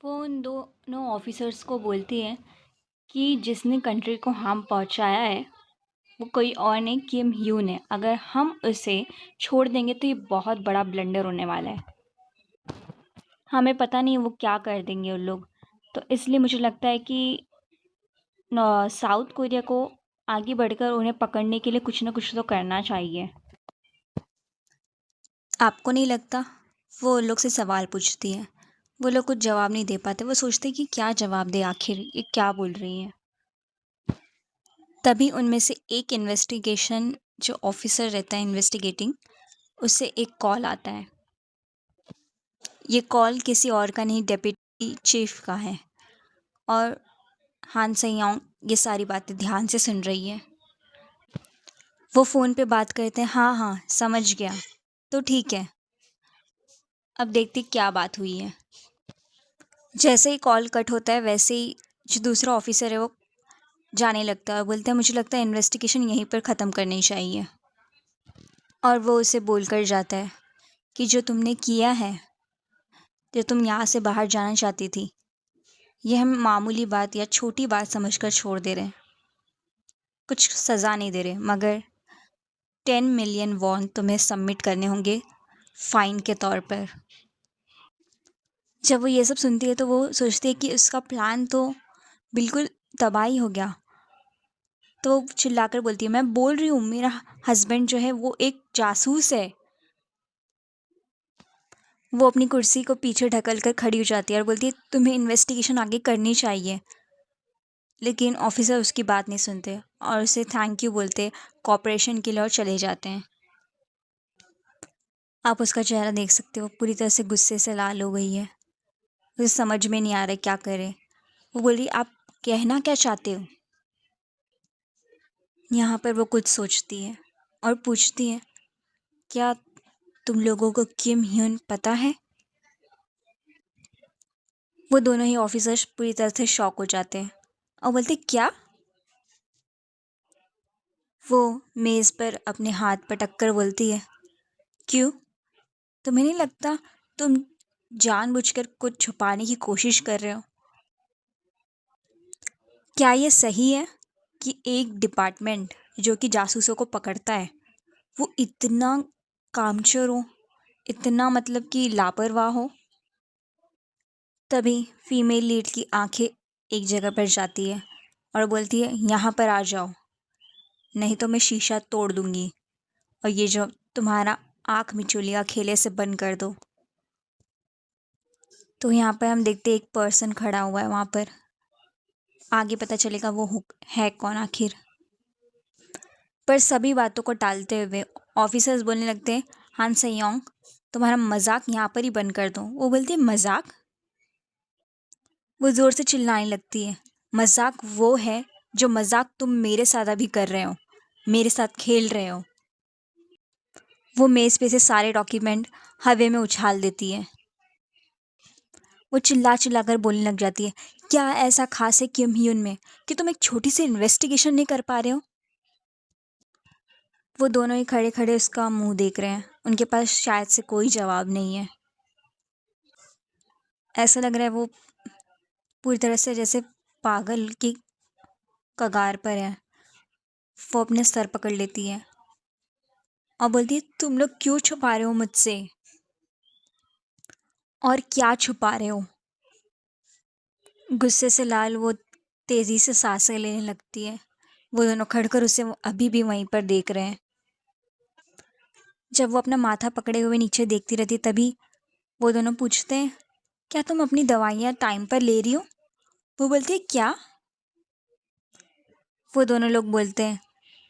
वो उन दोनों ऑफिसर्स को बोलती है कि जिसने कंट्री को हार्म पहुंचाया है वो कोई और नहीं, किम ह्यून है। अगर हम उसे छोड़ देंगे तो ये बहुत बड़ा ब्लंडर होने वाला है। हमें पता नहीं वो क्या कर देंगे उन लोग। तो इसलिए मुझे लगता है कि साउथ कोरिया को आगे बढ़कर उन्हें पकड़ने के लिए कुछ ना कुछ तो करना चाहिए। आपको नहीं लगता? वो उन लोग से सवाल पूछती है। वो लोग कुछ जवाब नहीं दे पाते। वो सोचते कि क्या जवाब दे, आखिर ये क्या बोल रही है। तभी उनमें से एक इन्वेस्टिगेशन जो ऑफिसर रहता है इन्वेस्टिगेटिंग, उससे एक कॉल आता है। ये कॉल किसी और का नहीं, डेप्यूटी चीफ का है। और हान सेयोंग ये सारी बातें ध्यान से सुन रही है। वो फ़ोन पे बात करते हैं। हाँ हाँ, समझ गया। तो ठीक है, अब देखते क्या बात हुई है। जैसे ही कॉल कट होता है वैसे ही जो दूसरा ऑफिसर है वो जाने लगता है और बोलता है मुझे लगता है इन्वेस्टिगेशन यहीं पर ख़त्म करनी चाहिए। और वो उसे बोलकर जाता है कि जो तुमने किया है, जो तुम यहाँ से बाहर जाना चाहती थी, ये हम मामूली बात या छोटी बात समझकर छोड़ दे रहे हैं। कुछ सज़ा नहीं दे रहे, मगर 10 मिलियन वॉन तुम्हें सबमिट करने होंगे फ़ाइन के तौर पर। जब वो ये सब सुनती है तो वो सोचती है कि उसका प्लान तो बिल्कुल तबाही हो गया। तो वो चिल्लाकर बोलती है मैं बोल रही हूँ मेरा हस्बैंड जो है वो एक जासूस है। वो अपनी कुर्सी को पीछे ढकल कर खड़ी हो जाती है और बोलती है तुम्हें इन्वेस्टिगेशन आगे करनी चाहिए। लेकिन ऑफिसर उसकी बात नहीं सुनते और उसे थैंक यू बोलते कॉपरेशन के लिए और चले जाते हैं। आप उसका चेहरा देख सकते हो, पूरी तरह से गुस्से से लाल हो गई है। उसे समझ में नहीं आ रहा है क्या करे। वो बोल रही आप कहना क्या चाहते हो। यहाँ पर वो कुछ सोचती है और पूछती है क्या तुम लोगों को किम ह्यून पता है। वो दोनों ही ऑफिसर्स पूरी तरह से शॉक हो जाते हैं और बोलते क्या। वो मेज़ पर अपने हाथ पटक कर बोलती है क्यों, तुम्हें नहीं लगता तुम जानबूझकर कुछ छुपाने की कोशिश कर रहे हो। क्या ये सही है कि एक डिपार्टमेंट जो कि जासूसों को पकड़ता है वो इतना कामचोर हो, इतना मतलब कि लापरवाह हो। तभी फीमेल लीड की आंखें एक जगह पर जाती है और बोलती है यहाँ पर आ जाओ, नहीं तो मैं शीशा तोड़ दूंगी और ये जो तुम्हारा आँख मिचौलिया खेले से बंद कर दो। तो यहाँ पर हम देखते हैं एक पर्सन खड़ा हुआ है वहाँ पर। आगे पता चलेगा वो है कौन आखिर। पर सभी बातों को टालते हुए ऑफिसर्स बोलने लगते हैं हान सेयोंग तुम्हारा मजाक यहाँ पर ही बंद कर दो। वो बोलती है मजाक। वो ज़ोर से चिल्लाने लगती है मजाक वो है जो मजाक तुम मेरे साथ अभी कर रहे हो, मेरे साथ खेल रहे हो। वो मेज़ पे से सारे डॉक्यूमेंट हवा में उछाल देती है। वो चिल्ला चिल्ला कर बोलने लग जाती है क्या ऐसा खास है किम ह्यून में कि तुम एक छोटी सी इन्वेस्टिगेशन नहीं कर पा रहे हो। वो दोनों ही खड़े खड़े उसका मुंह देख रहे हैं, उनके पास शायद से कोई जवाब नहीं है। ऐसा लग रहा है वो पूरी तरह से जैसे पागल की कगार पर है। वो अपने सर पकड़ लेती है और बोलती है तुम लोग क्यों छुपा रहे हो मुझसे, और क्या छुपा रहे हो। गुस्से से लाल वो तेजी से सांसें लेने लगती है। वो दोनों खड़कर उसे अभी भी वहीं पर देख रहे हैं। जब वो अपना माथा पकड़े हुए नीचे देखती रहती तभी वो दोनों पूछते हैं क्या तुम अपनी दवाइयाँ टाइम पर ले रही हो। वो बोलती है क्या। वो दोनों लोग बोलते हैं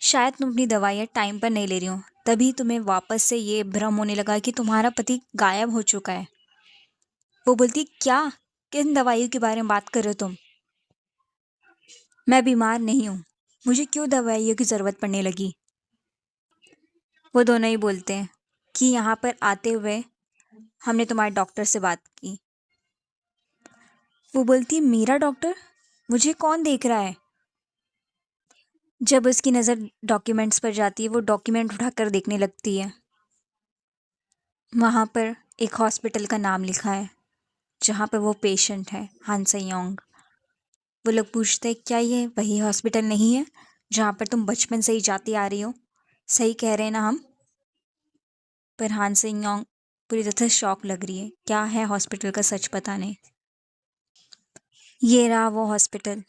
शायद तुम अपनी दवाइयाँ टाइम पर नहीं ले रही हो, तभी तुम्हें वापस से ये भ्रम होने लगा कि तुम्हारा पति गायब हो चुका है। वो बोलती है क्या, किन दवाइयों के बारे में बात कर रहे हो तुम। मैं बीमार नहीं हूँ, मुझे क्यों दवाइयों की ज़रूरत पड़ने लगी। वो दोनों ही बोलते हैं कि यहाँ पर आते हुए हमने तुम्हारे डॉक्टर से बात की। वो बोलती है मेरा डॉक्टर, मुझे कौन देख रहा है। जब उसकी नज़र डॉक्यूमेंट्स पर जाती है वो डॉक्यूमेंट उठाकर देखने लगती है। वहाँ पर एक हॉस्पिटल का नाम लिखा है जहाँ पर वो पेशेंट है, हान से-योंग। वो लोग पूछते हैं, क्या ये वही हॉस्पिटल नहीं है जहाँ पर तुम बचपन से ही जाती आ रही हो? सही कह रहे हैं ना हम? पर हान से-योंग पूरी तरह से शॉक लग रही है। क्या है हॉस्पिटल का सच पता नहीं। ये रहा वो हॉस्पिटल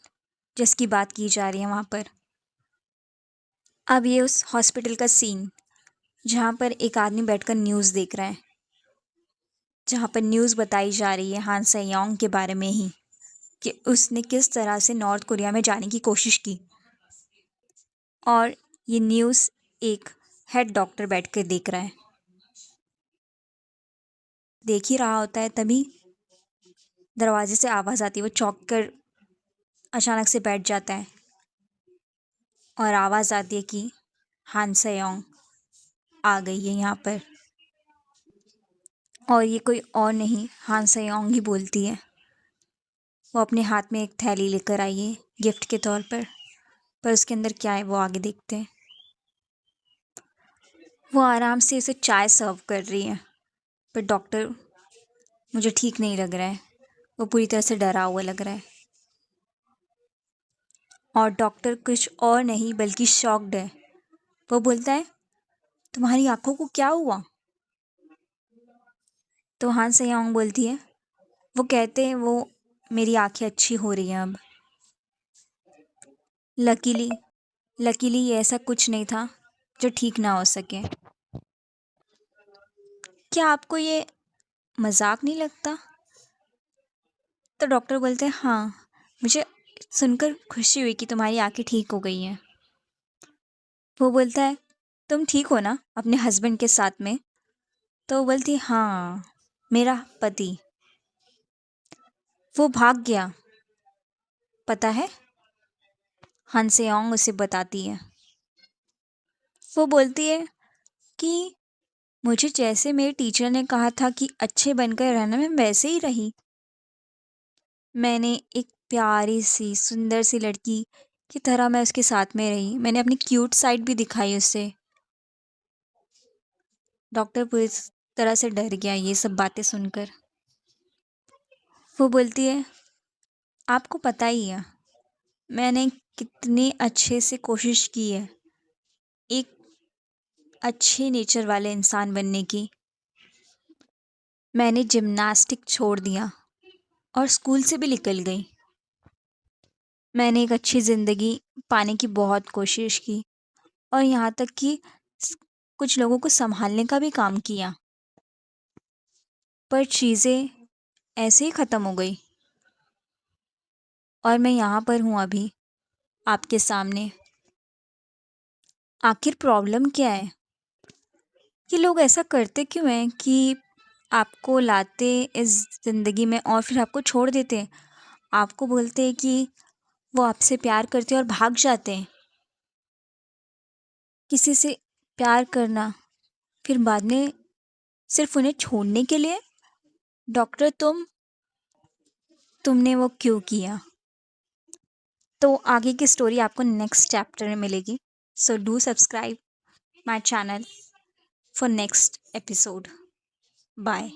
जिसकी बात की जा रही है वहाँ पर। अब ये उस हॉस्पिटल का सीन जहाँ पर एक आदमी बैठकर न्यूज़ देख रहा है, जहाँ पर न्यूज़ बताई जा रही है हान से-योंग के बारे में ही, कि उसने किस तरह से नॉर्थ कोरिया में जाने की कोशिश की। और ये न्यूज़ एक हेड डॉक्टर बैठकर देख रहा है। देख ही रहा होता है, तभी दरवाजे से आवाज़ आती है। वो चौंक कर अचानक से बैठ जाता है और आवाज़ आती है कि हान से-योंग आ गई है यहाँ पर। और ये कोई और नहीं, हान से-योंग ही बोलती है। वो अपने हाथ में एक थैली लेकर आई है गिफ्ट के तौर पर उसके अंदर क्या है वो आगे देखते हैं। वो आराम से उसे चाय सर्व कर रही है, पर डॉक्टर मुझे ठीक नहीं लग रहा है। वो पूरी तरह से डरा हुआ लग रहा है। और डॉक्टर कुछ और नहीं बल्कि शॉक्ड है। वो बोलता है, तुम्हारी आंखों को क्या हुआ? तो हान से-योंग बोलती है, वो कहते हैं वो मेरी आंखें अच्छी हो रही हैं अब। लकीली लकीली ये ऐसा कुछ नहीं था जो ठीक ना हो सके। क्या आपको ये मजाक नहीं लगता? तो डॉक्टर बोलते हैं, हाँ, मुझे सुनकर खुशी हुई कि तुम्हारी आंखें ठीक हो गई हैं। वो बोलता है, तुम ठीक हो ना अपने हस्बैंड के साथ में? तो वो बोलती है, हाँ, मेरा पति वो भाग गया, पता है? हान से-योंग उसे बताती है। वो बोलती है कि मुझे जैसे मेरे टीचर ने कहा था कि अच्छे बनकर रहना, मैं वैसे ही रही। मैंने एक प्यारी सी सुंदर सी लड़की की तरह मैं उसके साथ में रही। मैंने अपनी क्यूट साइड भी दिखाई उसे। डॉक्टर पूरी तरह से डर गया ये सब बातें सुनकर। वो बोलती है, आपको पता ही है मैंने कितनी अच्छे से कोशिश की है एक अच्छे नेचर वाले इंसान बनने की। मैंने जिम्नास्टिक छोड़ दिया और स्कूल से भी निकल गई। मैंने एक अच्छी ज़िंदगी पाने की बहुत कोशिश की और यहाँ तक कि कुछ लोगों को संभालने का भी काम किया, पर चीज़ें ऐसे ही ख़त्म हो गई और मैं यहाँ पर हूँ अभी आपके सामने। आखिर प्रॉब्लम क्या है? ये लोग ऐसा करते क्यों हैं कि आपको लाते इस ज़िंदगी में और फिर आपको छोड़ देते हैं? आपको बोलते हैं कि वो आपसे प्यार करते हैं और भाग जाते हैं। किसी से प्यार करना फिर बाद में सिर्फ उन्हें छोड़ने के लिए? डॉक्टर तुमने वो क्यों किया? तो आगे की स्टोरी आपको नेक्स्ट चैप्टर में मिलेगी। So do subscribe my channel for next episode. Bye.